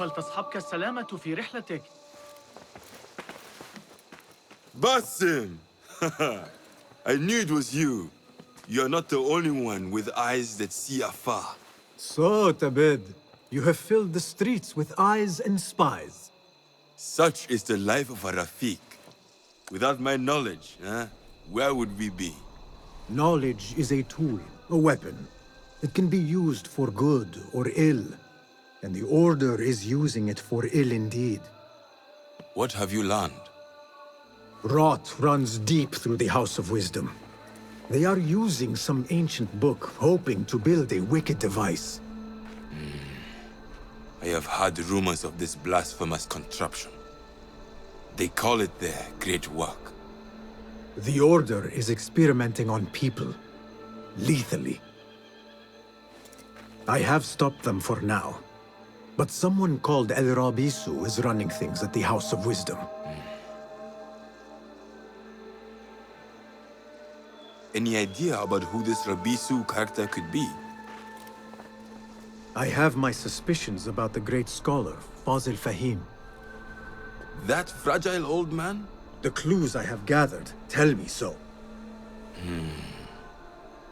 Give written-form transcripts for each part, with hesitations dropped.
فلتصحبك السلامة في رحلتك. Basim! I knew it was you. You're not the only one with eyes that see afar. So, Tabid, you have filled the streets with eyes and spies. Such is the life of a Rafiq. Without my knowledge, where would we be? Knowledge is a tool, a weapon. It can be used for good or ill, and the Order is using it for ill indeed. What have you learned? Rot runs deep through the House of Wisdom. They are using some ancient book, hoping to build a wicked device. I have heard rumors of this blasphemous contraption. They call it their great work. The Order is experimenting on people, lethally. I have stopped them for now, but someone called El Rabisu is running things at the House of Wisdom. Any idea about who this Rabisu character could be? I have my suspicions about the Great Scholar, Fasil Fahim. That fragile old man? The clues I have gathered tell me so.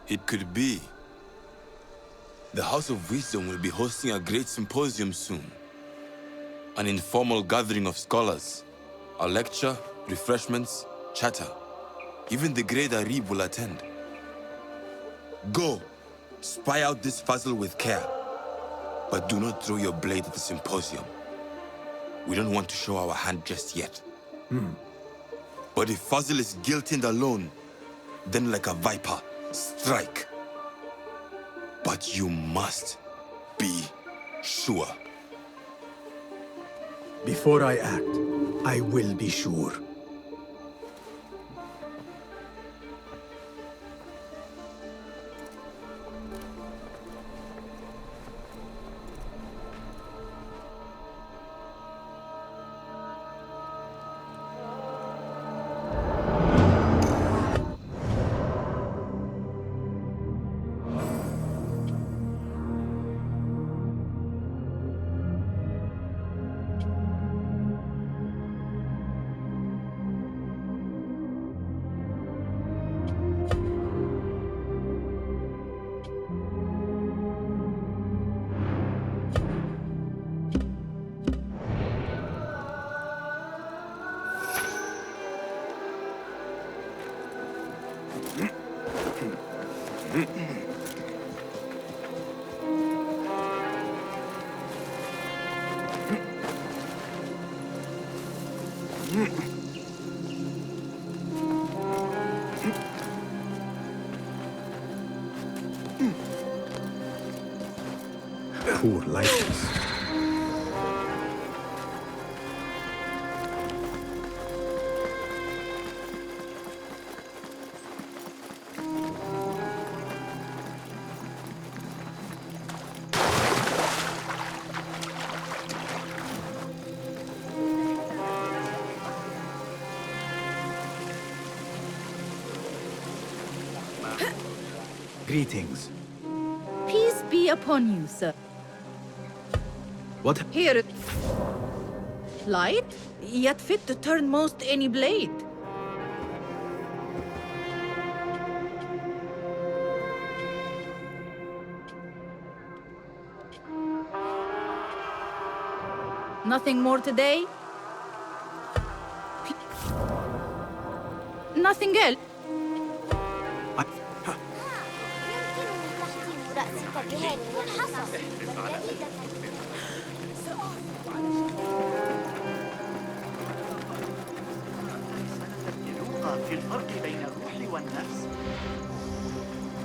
It could be. The House of Wisdom will be hosting a Great Symposium soon. An informal gathering of scholars. A lecture, refreshments, chatter. Even the Great Arib will attend. Go, spy out this Fasil with care. But do not throw your blade at the symposium. We don't want to show our hand just yet. But if Fasil is guilty and alone, then like a viper, strike. But you must be sure. Before I act, I will be sure. Poor likeness. Greetings. Peace be upon you, sir. What? Here. Light, yet fit to turn most any blade. Nothing more today? Nothing else?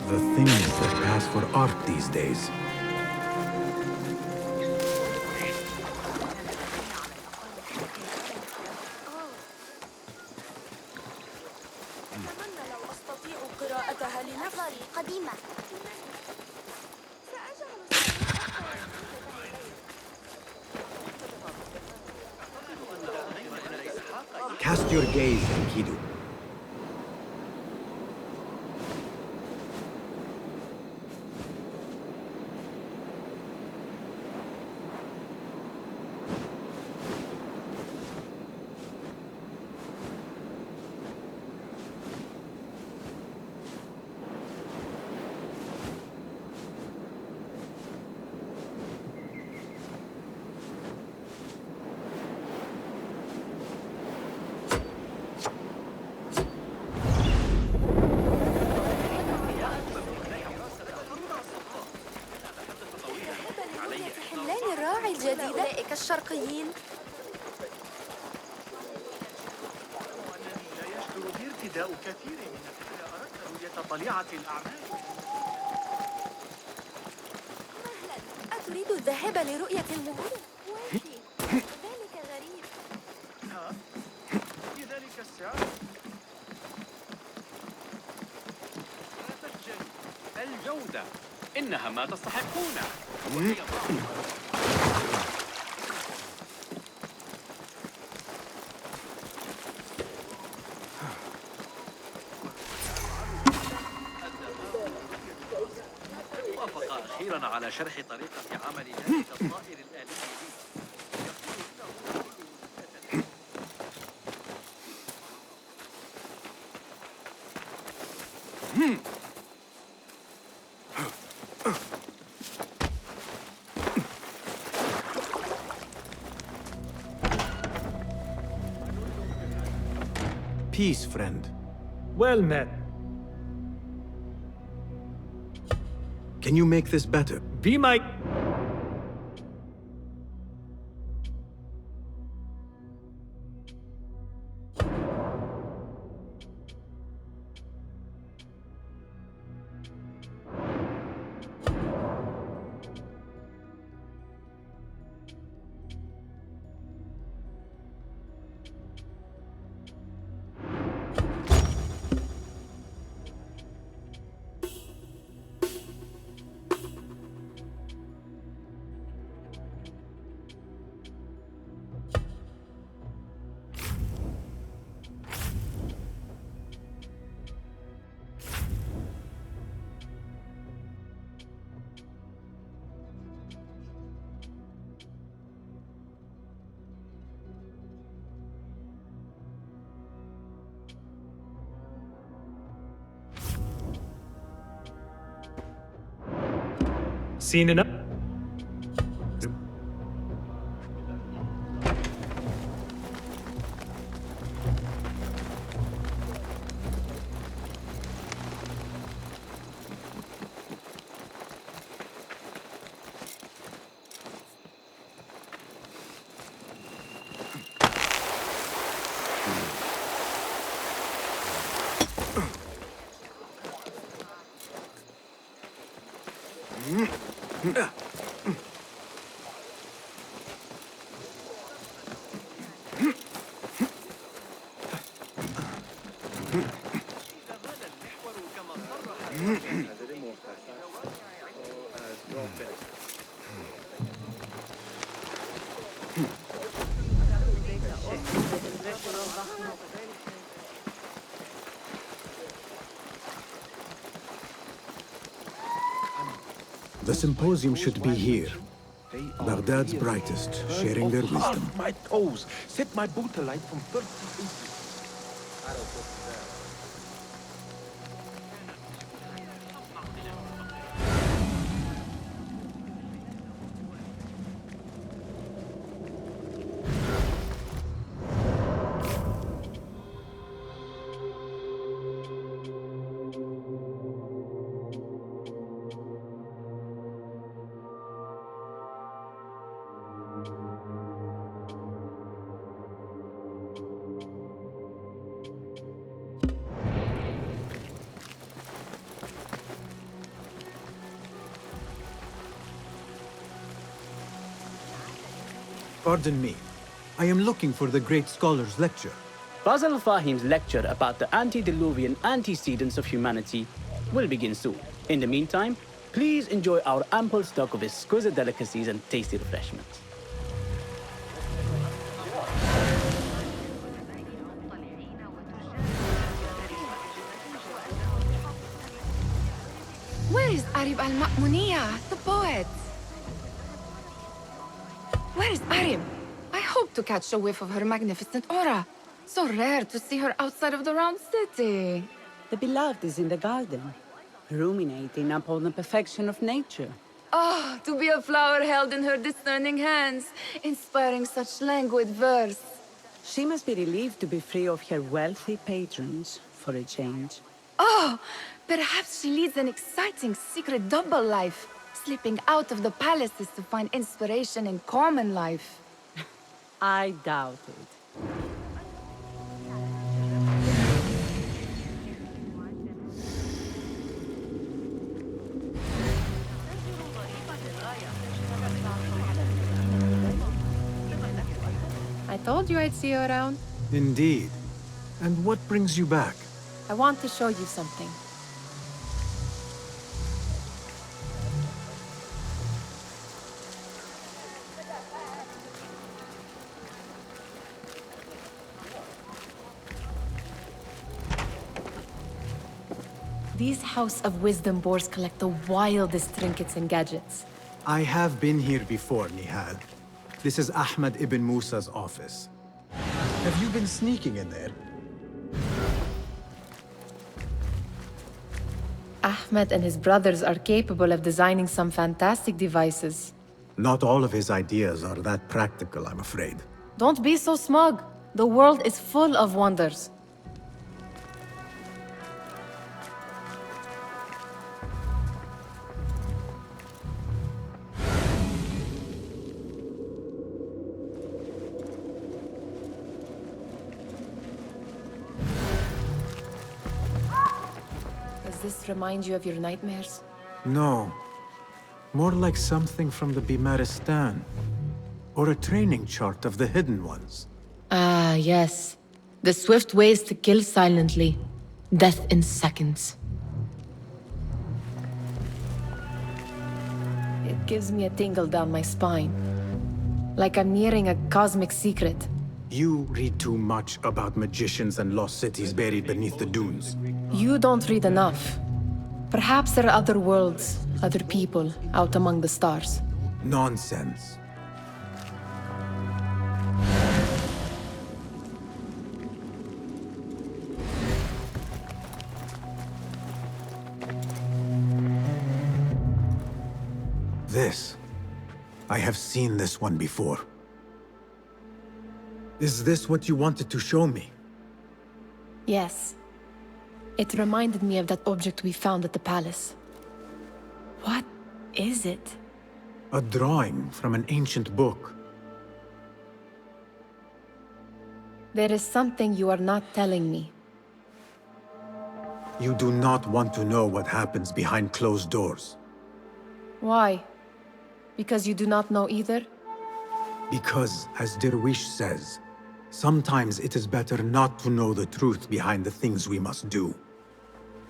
The things that pass for art these days. Cast your gaze, Enkidu. الشرقيين؟ لا يشعر بي ارتداء كثير من إذا أردت رؤية طليعة الأعمال. مهلا، أتريد الذهاب لرؤية المرور؟ ذلك غريب. بذلك السعر؟ لا تخجل. الجودة إنها ما تستحقونه. وافق أخيرا على شرح طريقة عمل ذلك الطائر الآلي Peace, friend. Well met. Can you make this better? Be my... Seen enough? The symposium should be here. Baghdad's brightest, sharing their wisdom. My toes. Set my boot alight from 30 inches. Pardon me. I am looking for the Great Scholar's lecture. Basil Fahim's lecture about the antediluvian antecedents of humanity will begin soon. In the meantime, please enjoy our ample stock of exquisite delicacies and tasty refreshments. Where is Arib al-Ma'muniyah, the poet? Where is Arib? I hope to catch a whiff of her magnificent aura. So rare to see her outside of the round city. The beloved is in the garden, ruminating upon the perfection of nature. Ah, to be a flower held in her discerning hands, inspiring such languid verse. She must be relieved to be free of her wealthy patrons for a change. Oh, perhaps she leads an exciting secret double life, slipping out of the palaces to find inspiration in common life. I doubt it. I told you I'd see you around. Indeed. And what brings you back? I want to show you something. These House of Wisdom boars collect the wildest trinkets and gadgets. I have been here before, Nihal. This is Ahmed ibn Musa's office. Have you been sneaking in there? Ahmed and his brothers are capable of designing some fantastic devices. Not all of his ideas are that practical, I'm afraid. Don't be so smug. The world is full of wonders. Does this remind you of your nightmares? No. More like something from the Bimaristan. Or a training chart of the Hidden Ones. Ah, yes. The swift ways to kill silently. Death in seconds. It gives me a tingle down my spine. Like I'm nearing a cosmic secret. You read too much about magicians and lost cities buried beneath the dunes. You don't read enough. Perhaps there are other worlds, other people, out among the stars. Nonsense. This. I have seen this one before. Is this what you wanted to show me? Yes. It reminded me of that object we found at the palace. What is it? A drawing from an ancient book. There is something you are not telling me. You do not want to know what happens behind closed doors. Why? Because you do not know either? Because, as Derwish says, sometimes it is better not to know the truth behind the things we must do.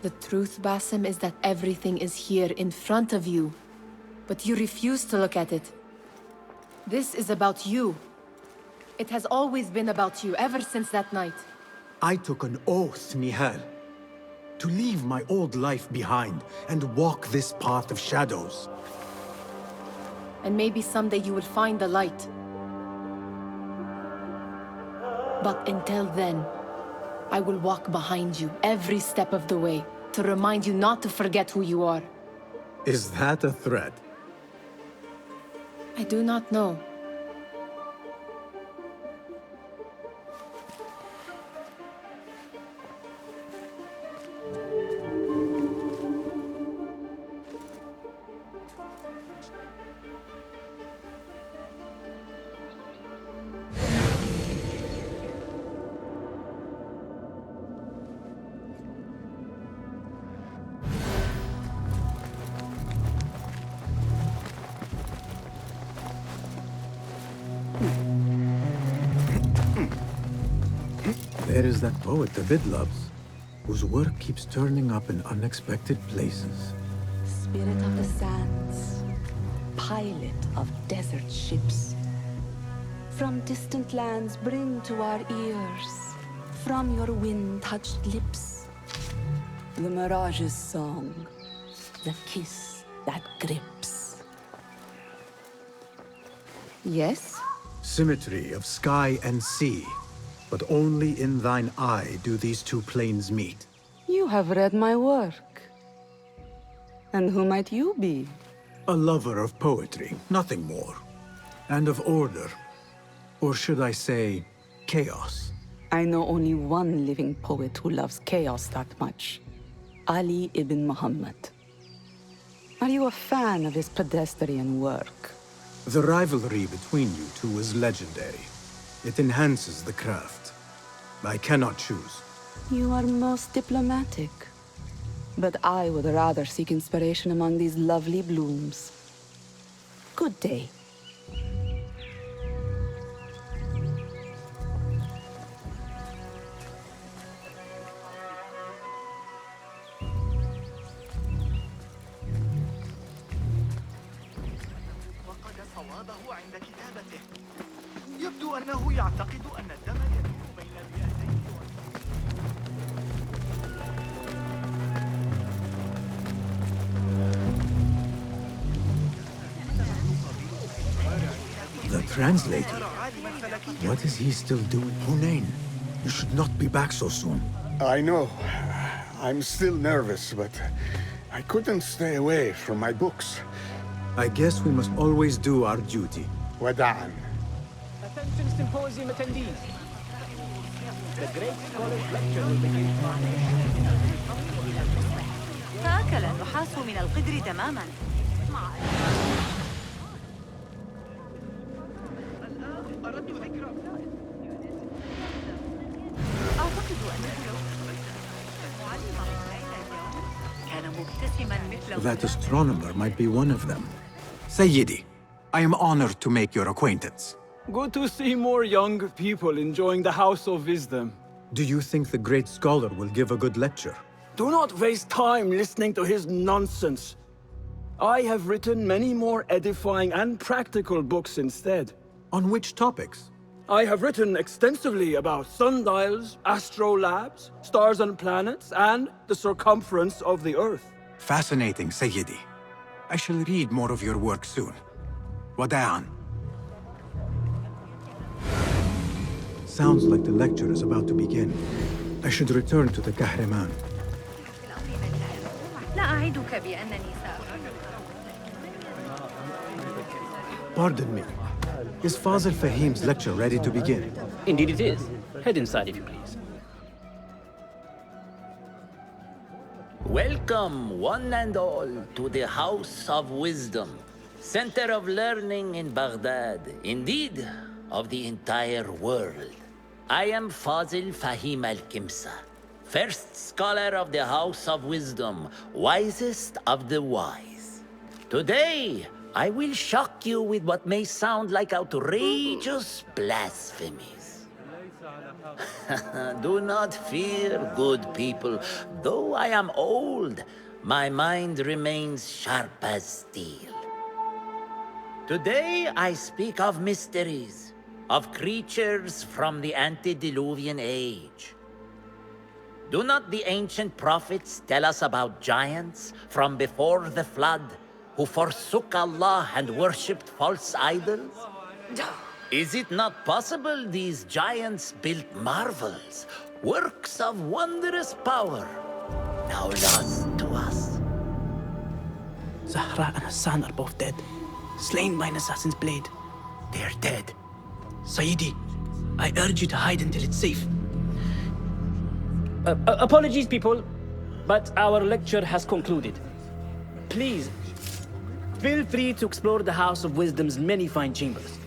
The truth, Basim, is that everything is here in front of you. But you refuse to look at it. This is about you. It has always been about you, ever since that night. I took an oath, Nihal, to leave my old life behind and walk this path of shadows. And maybe someday you will find the light. But until then, I will walk behind you every step of the way to remind you not to forget who you are. Is that a threat? I do not know. There is that poet Tabid loves, whose work keeps turning up in unexpected places. Spirit of the sands, pilot of desert ships. From distant lands bring to our ears, from your wind-touched lips, the Mirage's song, the kiss that grips. Yes? Symmetry of sky and sea, but only in thine eye do these two planes meet. You have read my work. And who might you be? A lover of poetry, nothing more. And of order. Or should I say, chaos. I know only one living poet who loves chaos that much. Ali ibn Muhammad. Are you a fan of his pedestrian work? The rivalry between you two is legendary. It enhances the craft. I cannot choose. You are most diplomatic. But I would rather seek inspiration among these lovely blooms. Good day. وقد صوابه عند كتابته. يبدو أنه يعتقد أن الدم يدور بين الرئتين. The translator? What is he still doing? Hunain, you should not be back so soon. I know. I'm still nervous, but I couldn't stay away from my books. I guess we must always do our duty. Wada'an. Attention Symposium attendees. The Great Scholar Lecture will begin. تأكل النحاس من القدر تماما. أعتقد أنه لو كان مبتسما مثل That astronomer might be one of them. Sayyidi, I am honored to make your acquaintance. Good to see more young people enjoying the House of Wisdom. Do you think the great scholar will give a good lecture? Do not waste time listening to his nonsense. I have written many more edifying and practical books instead. On which topics? I have written extensively about sundials, astrolabes, stars and planets, and the circumference of the Earth. Fascinating, Sayyidi. I shall read more of your work soon. Wada'an. Sounds like the lecture is about to begin. I should return to the Kahraman. لا أعدك بأنني Pardon me. Is Fasil Fahim's lecture ready to begin? Indeed it is. Head inside if you please. Welcome, one and all, to the House of Wisdom, center of learning in Baghdad, indeed, of the entire world. I am Fasil Fahim al-Kimsa, first scholar of the House of Wisdom, wisest of the wise. Today, I will shock you with what may sound like outrageous blasphemies. Do not fear, good people. Though I am old, my mind remains sharp as steel. Today, I speak of mysteries, of creatures from the antediluvian age. Do not the ancient prophets tell us about giants from before the flood who forsook Allah and worshipped false idols? Is it not possible these giants built marvels, works of wondrous power, now lost to us? Zahra and Hassan are both dead, slain by an assassin's blade. They're dead. Sayyidi, I urge you to hide until it's safe. Apologies, people, but our lecture has concluded. Please, feel free to explore the House of Wisdom's many fine chambers.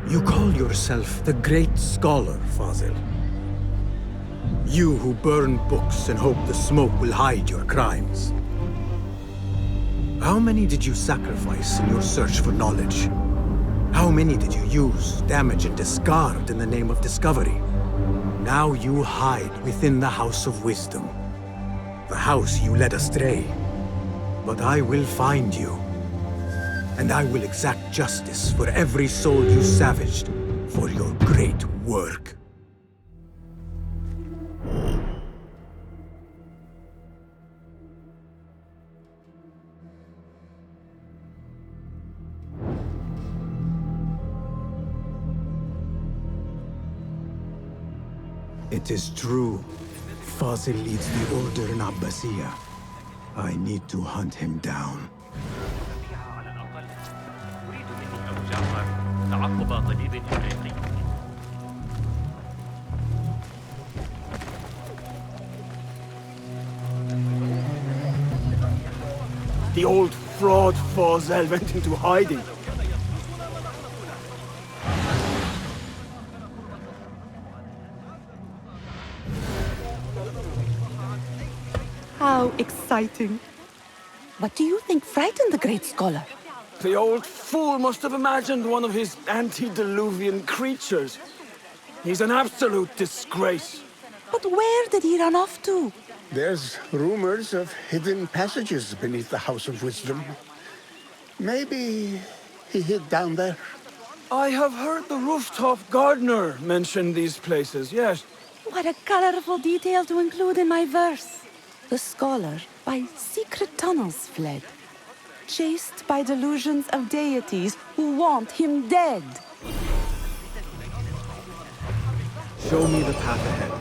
You call yourself the Great Scholar, Fasil. You who burn books and hope the smoke will hide your crimes. How many did you sacrifice in your search for knowledge? How many did you use, damage, and discard in the name of discovery? Now you hide within the House of Wisdom. The house you led astray. But I will find you. And I will exact justice for every soul you savaged for your great work. It is true. Fasil leads the order in Abbasiyah. I need to hunt him down. تعقب طبيب إفريقي. The old fraud Fasil went into hiding. How exciting. What do you think frightened the Great Scholar? The old fool must have imagined one of his antediluvian creatures. He's an absolute disgrace. But where did he run off to? There's rumors of hidden passages beneath the House of Wisdom. Maybe he hid down there. I have heard the rooftop gardener mention these places, yes. What a colorful detail to include in my verse. The scholar by secret tunnels fled, chased by delusions of deities who want him dead. Show me the path ahead.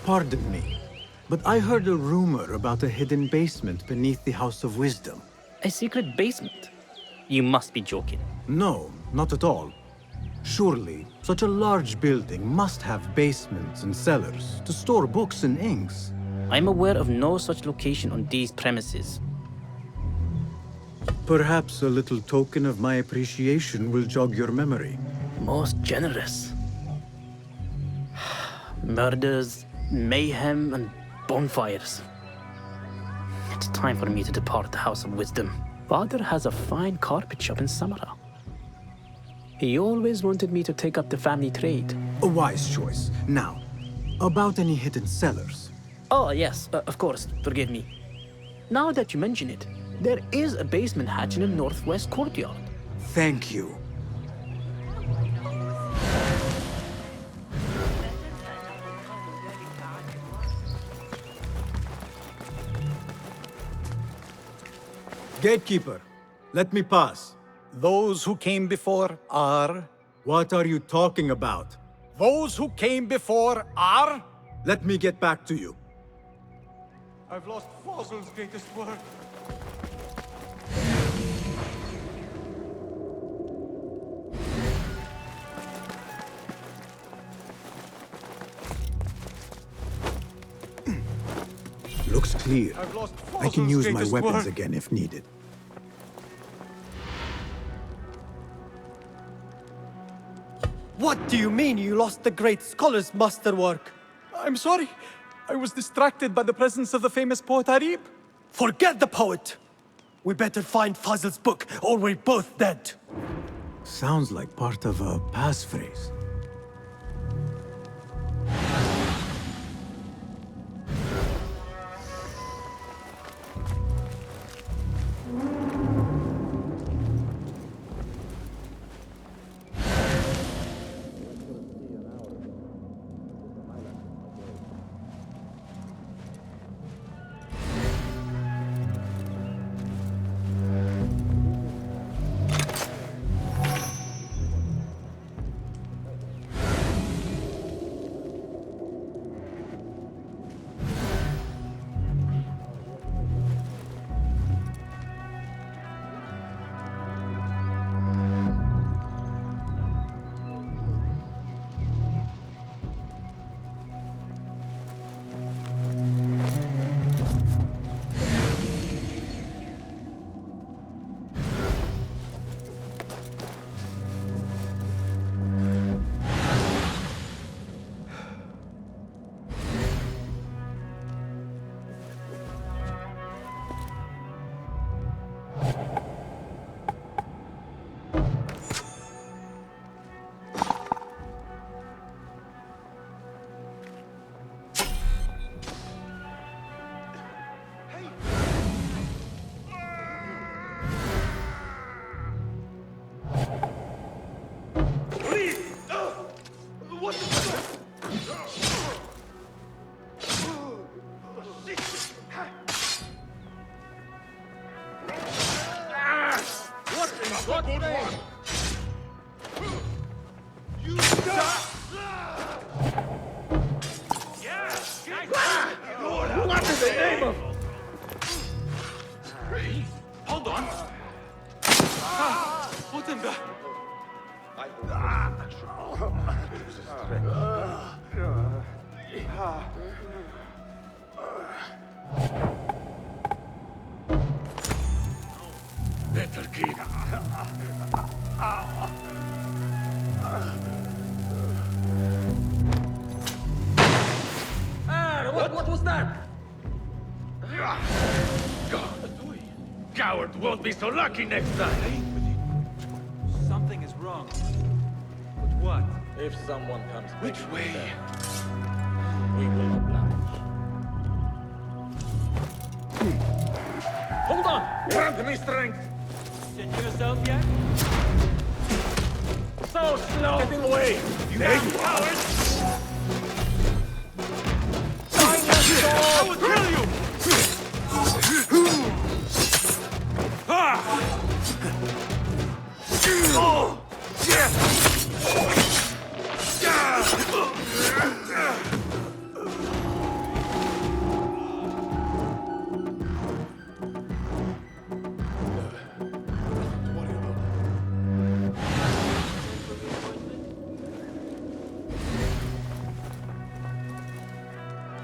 Pardon me, but I heard a rumor about a hidden basement beneath the House of Wisdom. A secret basement? You must be joking. No, not at all. Surely, such a large building must have basements and cellars to store books and inks. I'm aware of no such location on these premises. Perhaps a little token of my appreciation will jog your memory. Most generous. Murders, mayhem, and bonfires. It's time for me to depart the House of Wisdom. Father has a fine carpet shop in Samara. He always wanted me to take up the family trade. A wise choice. Now, about any hidden cellars? Oh, yes, of course. Forgive me. Now that you mention it, there is a basement hatch in the northwest courtyard. Thank you. Gatekeeper, let me pass. Those who came before are... What are you talking about? Those who came before are... Let me get back to you. I've lost Fasil's greatest work. Looks clear. I've lost I can Fasil's use my greatest weapons work. again if needed. What do you mean you lost the Great Scholar's masterwork? I'm sorry. I was distracted by the presence of the famous poet Arib. Forget the poet! We better find Fasil's book, or we're both dead. Sounds like part of a passphrase. What in the name of... Hold on. What in the... Better keep. What was that? God, coward won't be so lucky next time. Something is wrong. But what? If someone comes Which way? We will oblige. Hold on! Grant me strength! Set yourself yet? So slow! Get him away! You coward! I will kill you!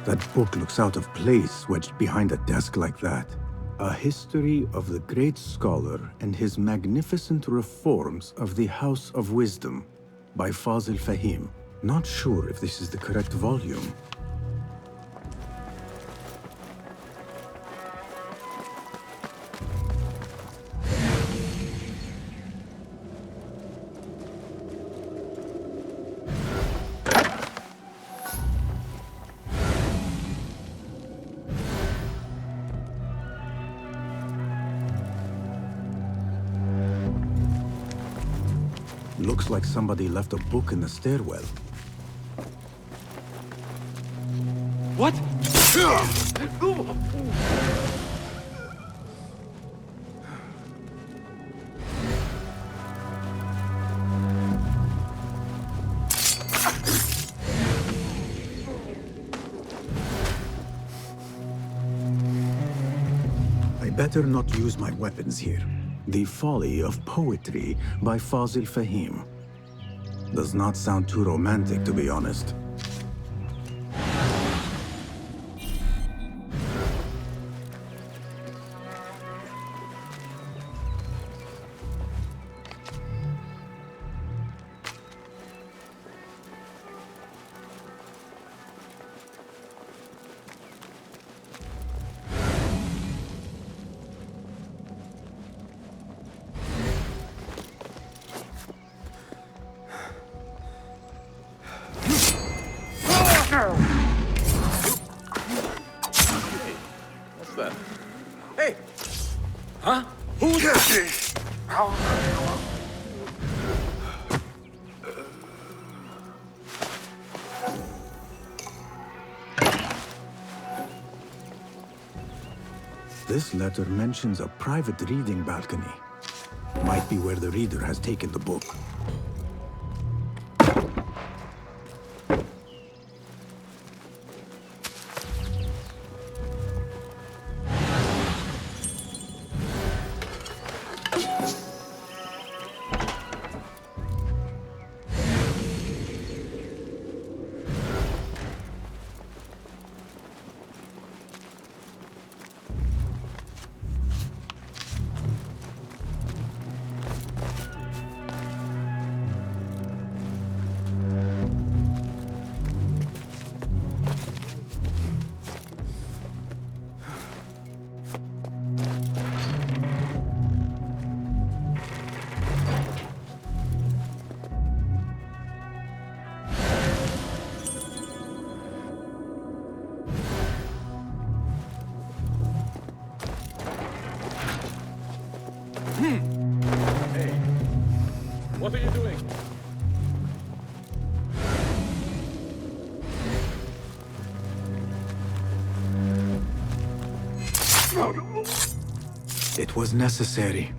That book looks out of place wedged behind a desk like that. A history of the Great Scholar and his magnificent reforms of the House of Wisdom by Fasil Fahim. Not sure if this is the correct volume. Looks like somebody left a book in the stairwell. What? I better not use my weapons here. The Folly of Poetry by Fasil Fahim. Does not sound too romantic, to be honest. What's that? Hey! Huh? Who's this? This letter mentions a private reading balcony. Might be where the reader has taken the book. Hey, what are you doing? It was necessary.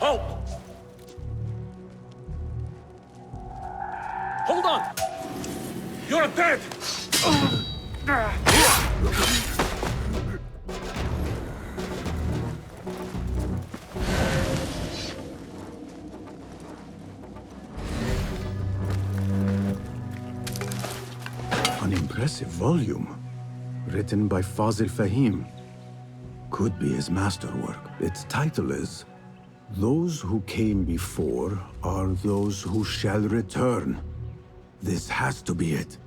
Halt! Hold on! You're dead! An impressive volume, written by Fasil Fahim. Could be his masterwork. Its title is, "Those who came before are those who shall return." This has to be it.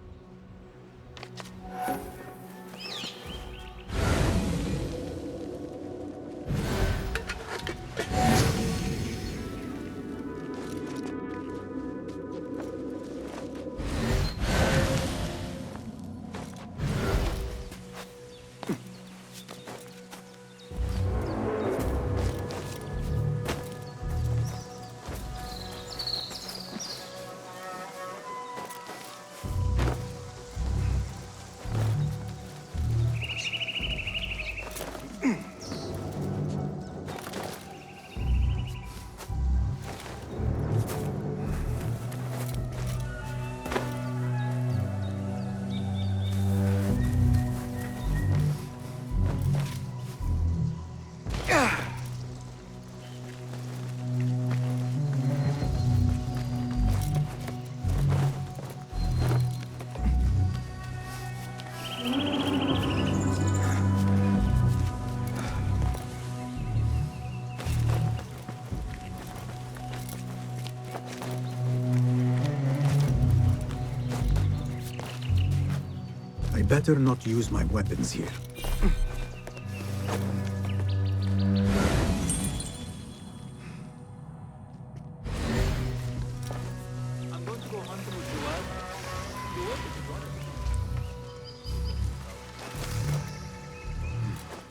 I better not use my weapons here.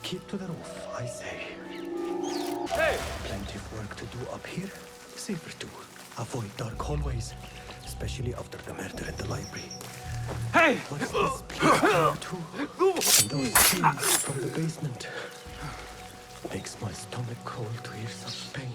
Keep to the roof, I say. Hey! Plenty of work to do up here. Safer too. Avoid dark hallways, especially after the murder in the library. Hey! What's this place coming to? And those screams from the basement. Makes my stomach cold to hear such pain.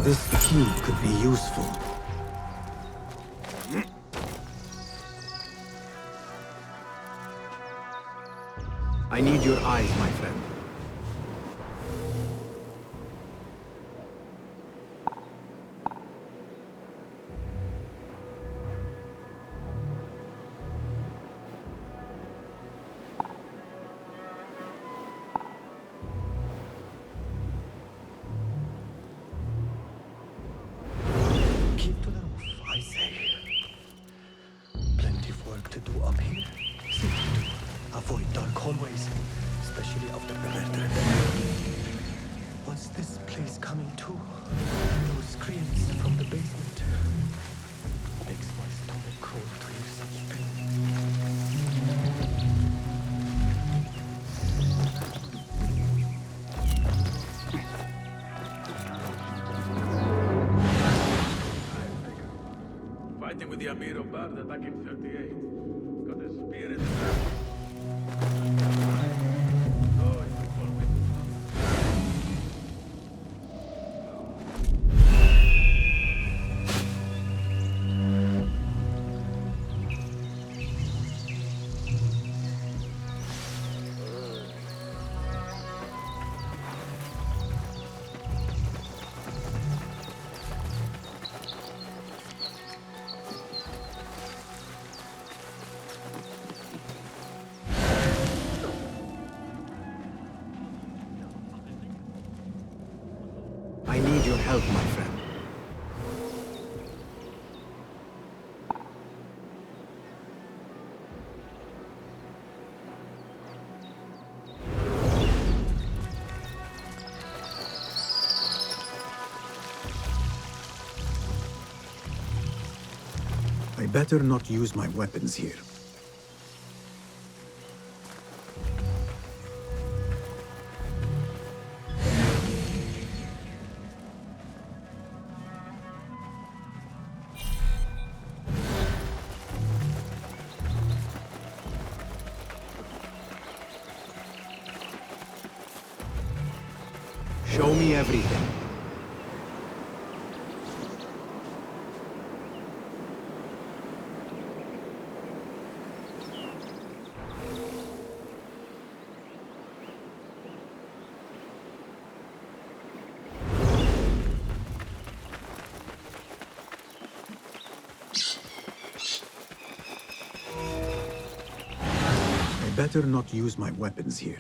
This key could be useful. I need your eyes, my friend. Keep to the roof, I say. Plenty of work to do up here. Safer too. Avoid dark hallways, especially after the murder in the library. What's this place coming to? Those screams from the basement. Makes my stomach cold to hear such pain. Fighting with the Amir of Bard back in 38. Got a spear in the back. Oh, it's a full win. I need your help, my friend. I better not use my weapons here. Show me everything. Better not use my weapons here.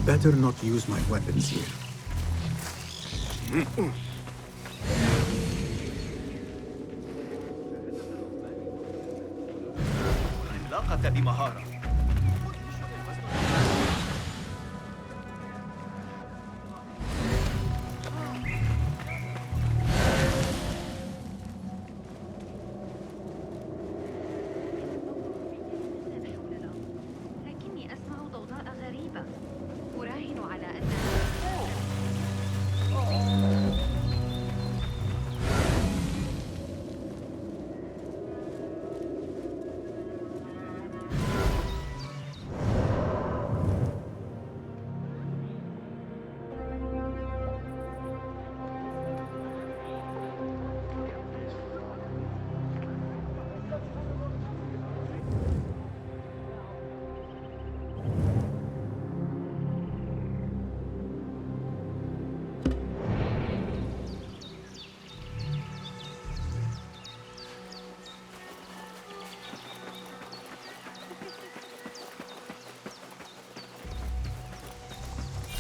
Better not use my weapons here. العلاقة بمهارة. لكني أسمع ضوضاء غريبة. أراهن على أن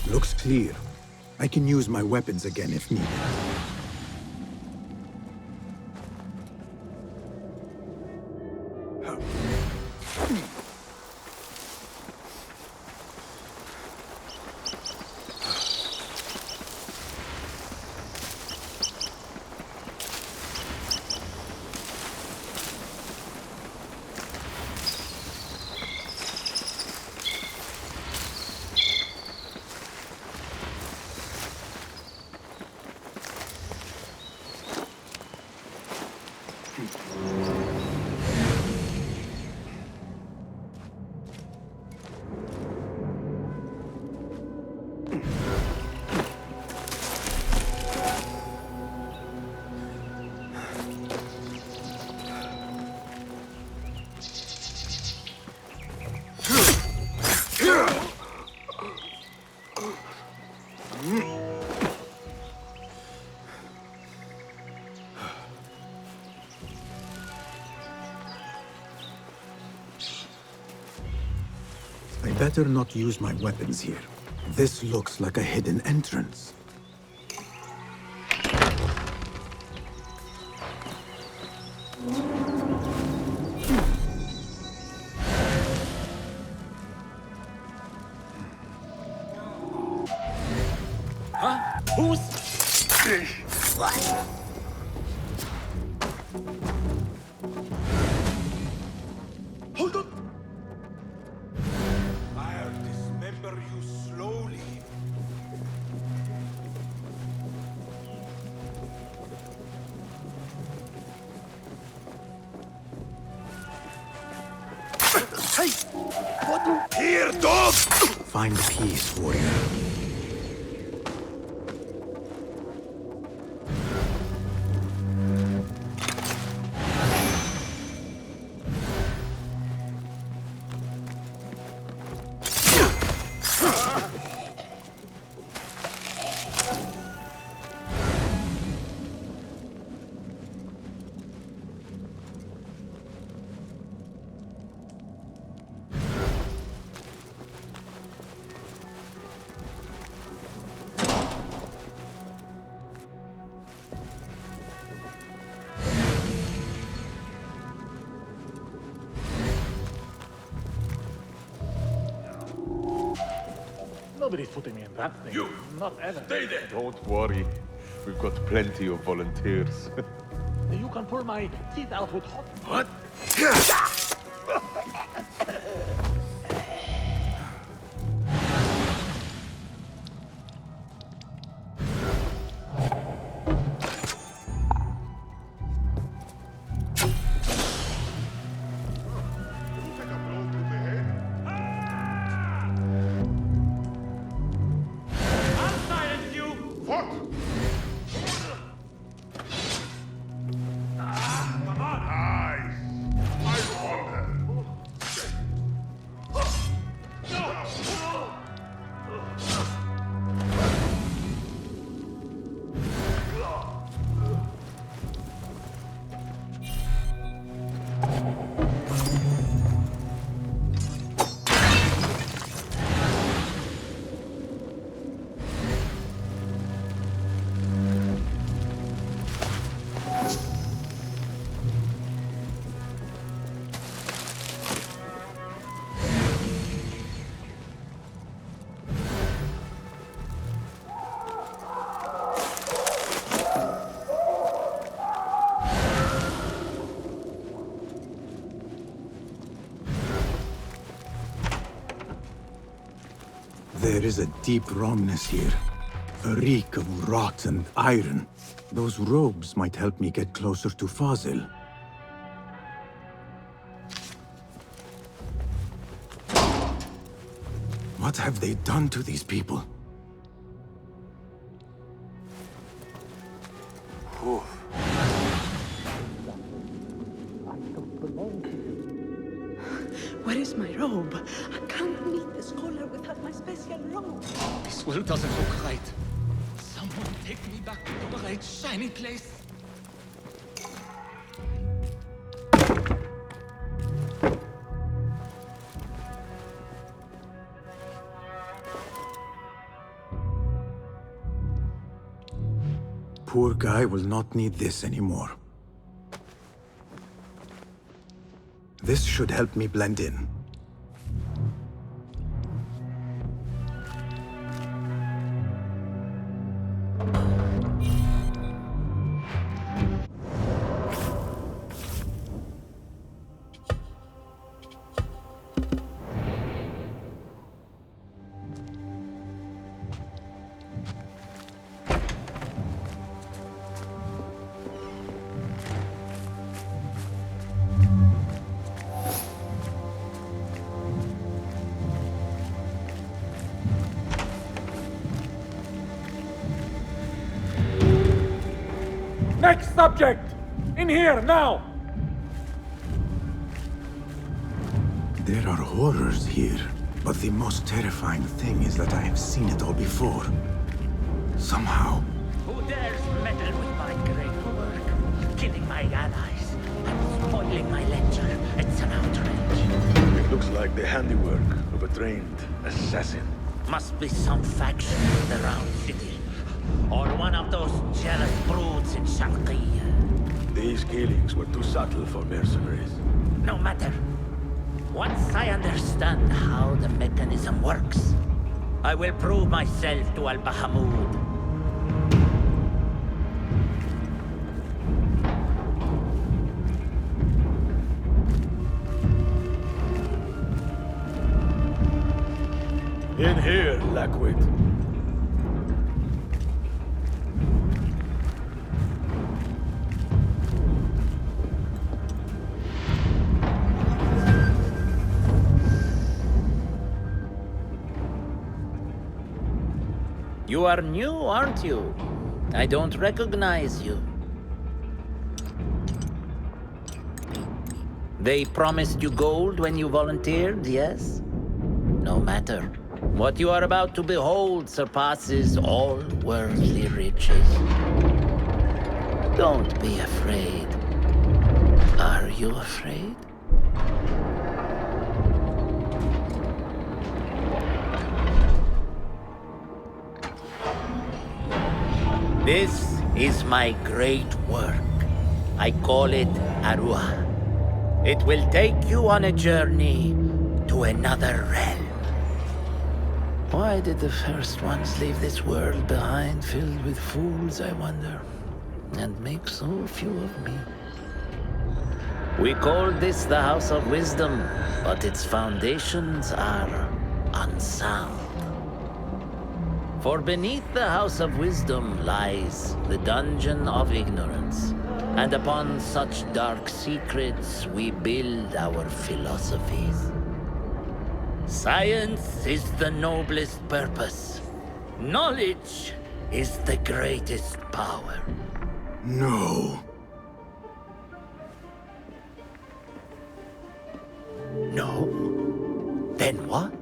Looks clear. I can use my weapons again if needed. Better not use my weapons here. This looks like a hidden entrance. Huh? Who's... Hold on! I'll dismember you slowly. Hey! What? Here, dog! Find peace, warrior. Nobody's putting me in that thing. You! Not ever. Stay there! Don't worry. We've got plenty of volunteers. You can pull my teeth out with hot... What? There is a deep wrongness here. A reek of rot and iron. Those robes might help me get closer to Fasil. What have they done to these people? Where is my robe? I can't meet the scholar without my special robe. This world doesn't look right. Someone take me back to the bright, shiny place. Poor guy will not need this anymore. This should help me blend in. Next subject! In here, now! There are horrors here, but the most terrifying thing is that I have seen it all before. Somehow. Who dares meddle with my great work? Killing my allies and spoiling my lecture. It's an outrage. It looks like the handiwork of a trained assassin. Must be some faction in the Round City. Or one of those jealous broods in Sharqiyya. These killings were too subtle for mercenaries. No matter. Once I understand how the mechanism works, I will prove myself to Al-Bahamud. In here, Lackwit. You are new, aren't you? I don't recognize you. They promised you gold when you volunteered, yes? No matter. What you are about to behold surpasses all worldly riches. Don't be afraid. Are you afraid? This is my great work. I call it Arua. It will take you on a journey to another realm. Why did the first ones leave this world behind filled with fools, I wonder, and make so few of me? We call this the House of Wisdom, but its foundations are unsound. For beneath the House of Wisdom lies the Dungeon of Ignorance, and upon such dark secrets we build our philosophies. Science is the noblest purpose. Knowledge is the greatest power. No. No? Then what?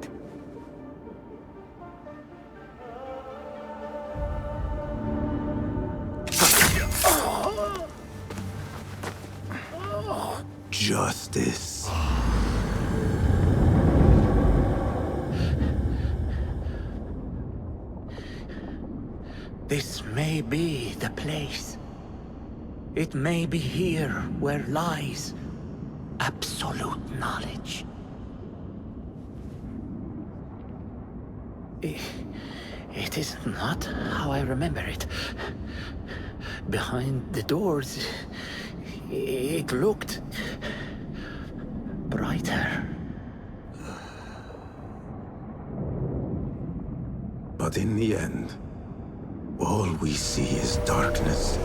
Justice. This may be the place. It may be here where lies absolute knowledge. It is not how I remember it. Behind the doors, it looked brighter. But in the end, all we see is darkness.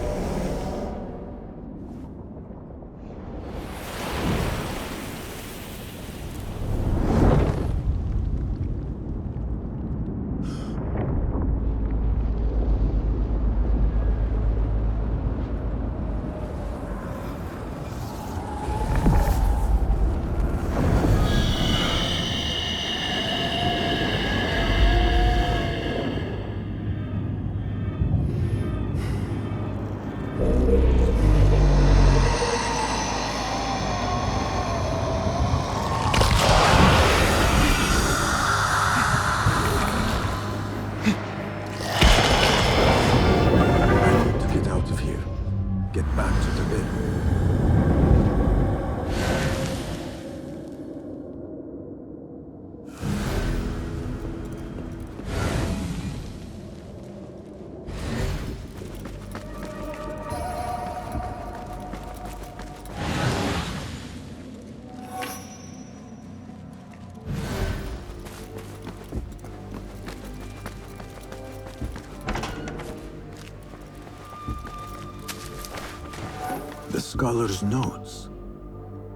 The scholar's notes.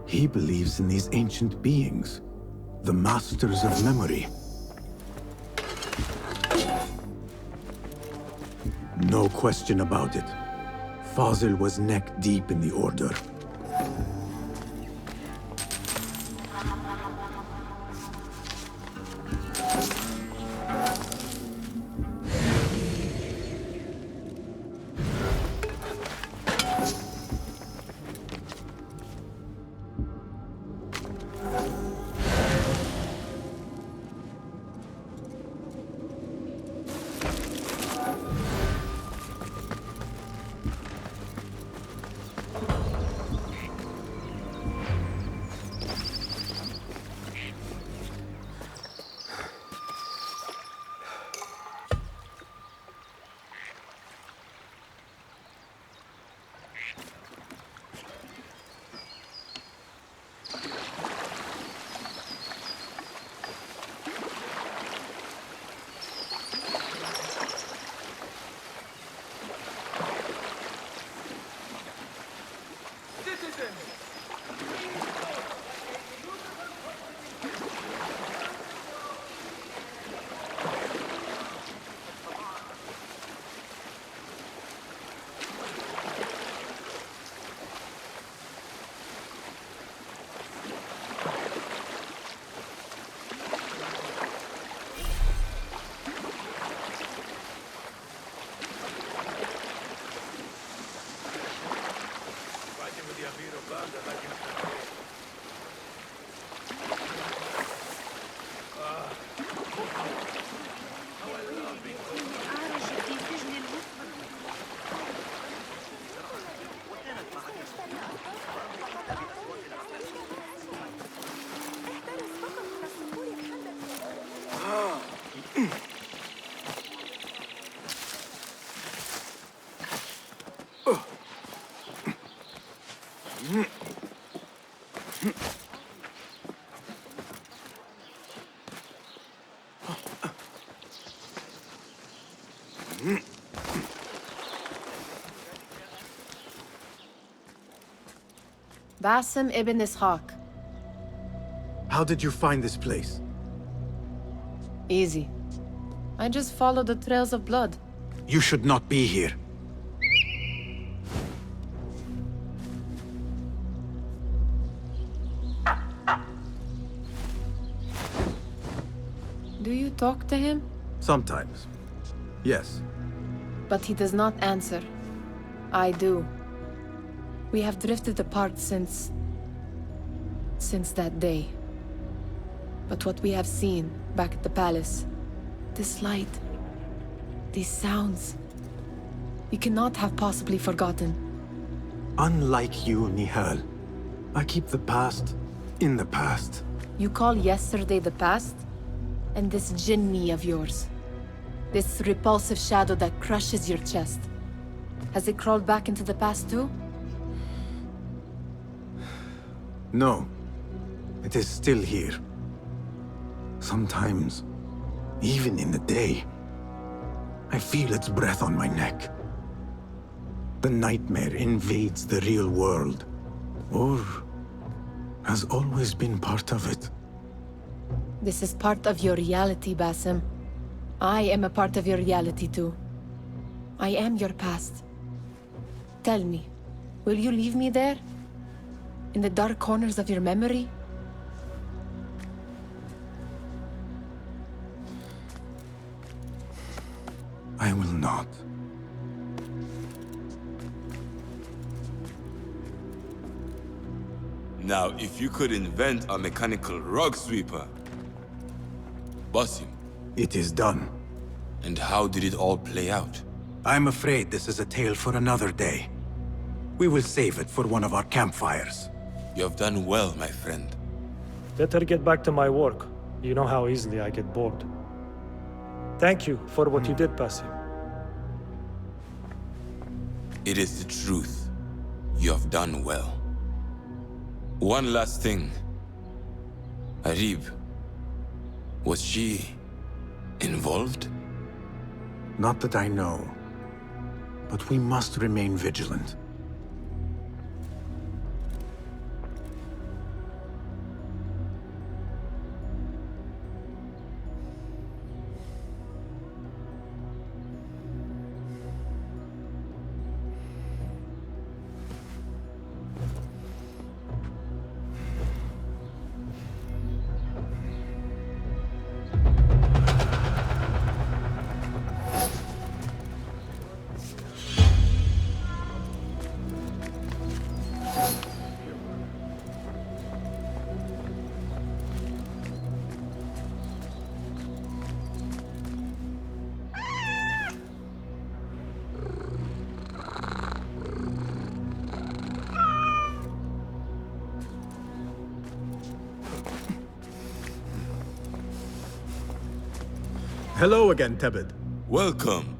He believes in these ancient beings, the masters of memory. No question about it. Fasil was neck deep in the Order. Basim ibn Ishaq. How did you find this place? Easy. I just followed the trails of blood. You should not be here. Do you talk to him? Sometimes. Yes. But he does not answer. I do. We have drifted apart since that day. But what we have seen back at the palace, this light, these sounds, we cannot have possibly forgotten. Unlike you, Nihal, I keep the past in the past. You call yesterday the past? And this jinni of yours, this repulsive shadow that crushes your chest, has it crawled back into the past too? No. It is still here. Sometimes, even in the day, I feel its breath on my neck. The nightmare invades the real world, or has always been part of it. This is part of your reality, Basim. I am a part of your reality too. I am your past. Tell me, will you leave me there? In the dark corners of your memory? I will not. Now, if you could invent a mechanical rug sweeper, Basim. It is done. And how did it all play out? I'm afraid this is a tale for another day. We will save it for one of our campfires. You have done well, my friend. Better get back to my work. You know how easily I get bored. Thank you for what you did, Basim. It is the truth. You have done well. One last thing. Arib, was she involved? Not that I know. But we must remain vigilant. Hello again, Tabid. Welcome.